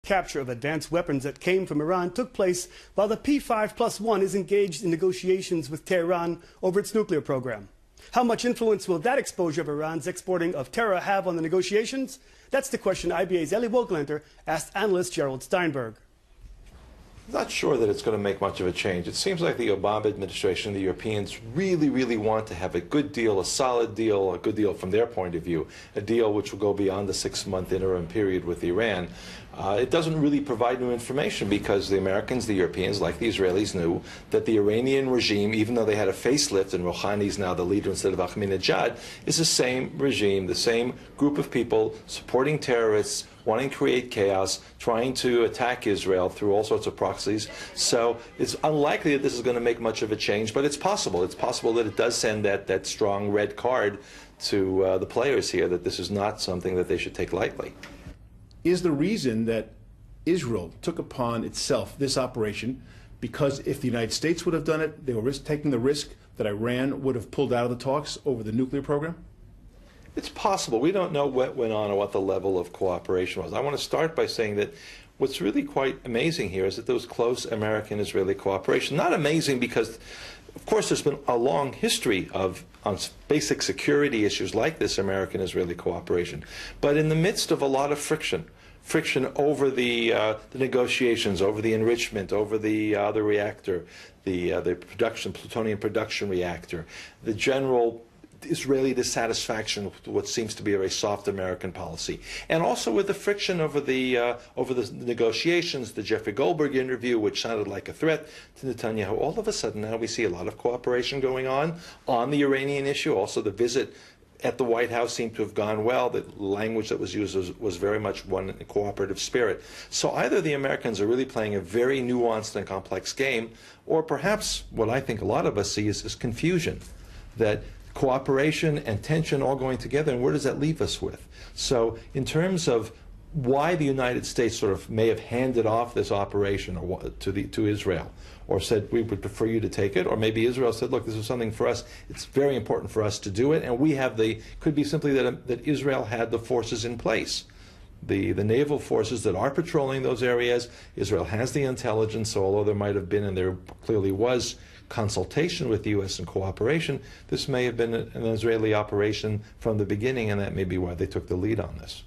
Capture of advanced weapons that came from Iran took place while the P5+1 is engaged in negotiations with Tehran over its nuclear program. How much influence will that exposure of Iran's exporting of terror have on the negotiations? That's the question IBA's Ellie Wogelanter asked analyst Gerald Steinberg. I'm not sure that it's going to make much of a change. It seems like the Obama administration, the Europeans, really want to have a good deal, a solid deal, a good deal from their point of view, a deal which will go beyond the 6-month interim period with Iran. It doesn't really provide new information because the Americans, the Europeans, like the Israelis, knew that the Iranian regime, even though they had a facelift and Rouhani is now the leader instead of Ahmadinejad, is the same regime, the same group of people supporting terrorists, wanting to create chaos, trying to attack Israel through all sorts of proxies. So it's unlikely that this is going to make much of a change, but it's possible. It's possible that it does send that strong red card to the players here, that this is not something that they should take lightly. Is the reason that Israel took upon itself this operation because if the United States would have done it, they were taking the risk that Iran would have pulled out of the talks over the nuclear program? It's possible. We don't know what went on or what the level of cooperation was. I want to start by saying that what's really quite amazing here is that there was close American-Israeli cooperation. Not amazing because, of course, there's been a long history of on basic security issues like this American-Israeli cooperation. But in the midst of a lot of friction over the negotiations, over the enrichment, over the reactor, the plutonium production reactor, the general Israeli dissatisfaction with what seems to be a very soft American policy, and also with the friction over the negotiations, the Jeffrey Goldberg interview, which sounded like a threat to Netanyahu. All of a sudden now we see a lot of cooperation going on the Iranian issue. Also the visit at the White House seemed to have gone well. The language that was used was very much one in a cooperative spirit. So either the Americans are really playing a very nuanced and complex game, or perhaps what I think a lot of us see is confusion, that cooperation and tension all going together, and where does that leave us with? So in terms of why the United States sort of may have handed off this operation to Israel, or said we would prefer you to take it, or maybe Israel said, look, this is something for us, it's very important for us to do it, and we have could be simply that Israel had the forces in place. The naval forces that are patrolling those areas, Israel has the intelligence, so although there might have been, and there clearly was, consultation with the U.S. and cooperation, this may have been an Israeli operation from the beginning, and that may be why they took the lead on this.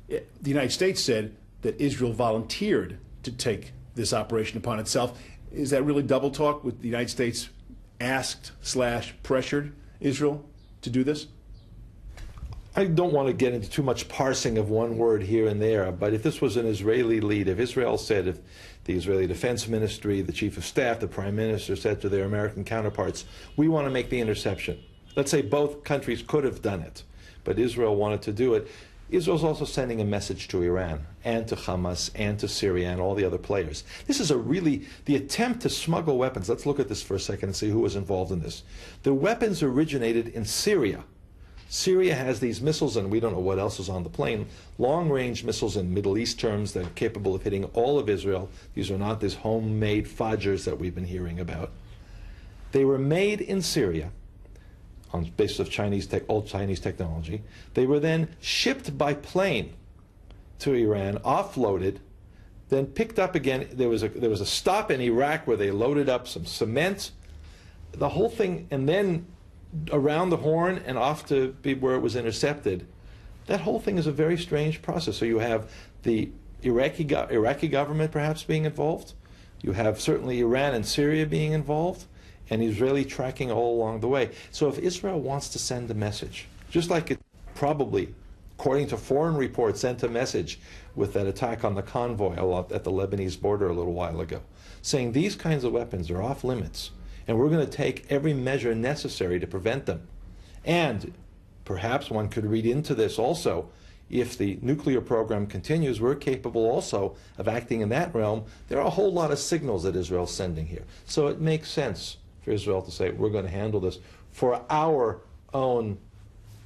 The United States said that Israel volunteered to take this operation upon itself. Is that really double talk with the United States asked/pressured Israel to do this? I don't want to get into too much parsing of one word here and there, but if this was an Israeli lead, if Israel said, if the Israeli Defense Ministry, the Chief of Staff, the Prime Minister said to their American counterparts, we want to make the interception. Let's say both countries could have done it, but Israel wanted to do it. Israel's also sending a message to Iran and to Hamas and to Syria and all the other players. This is the attempt to smuggle weapons. Let's look at this for a second and see who was involved in this. The weapons originated in Syria. Syria has these missiles, and we don't know what else is on the plane, long-range missiles in Middle East terms that are capable of hitting all of Israel. These are not these homemade Fajrs that we've been hearing about. They were made in Syria on the basis of old Chinese technology. They were then shipped by plane to Iran, offloaded, then picked up again. There was a stop in Iraq where they loaded up some cement, the whole thing, and then around the Horn and off to be where it was intercepted. That whole thing is a very strange process. So you have the Iraqi government perhaps being involved. You have certainly Iran and Syria being involved, and Israeli tracking all along the way. So if Israel wants to send a message, just like it probably, according to foreign reports, sent a message with that attack on the convoy at the Lebanese border a little while ago, saying these kinds of weapons are off limits, and we're going to take every measure necessary to prevent them. And perhaps one could read into this also, if the nuclear program continues, we're capable also of acting in that realm. There are a whole lot of signals that Israel's sending here. So it makes sense for Israel to say, we're going to handle this for our own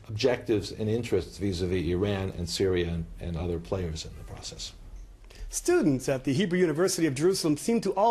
objectives and interests vis-a-vis Iran and Syria and other players in the process. Students at the Hebrew University of Jerusalem seem to all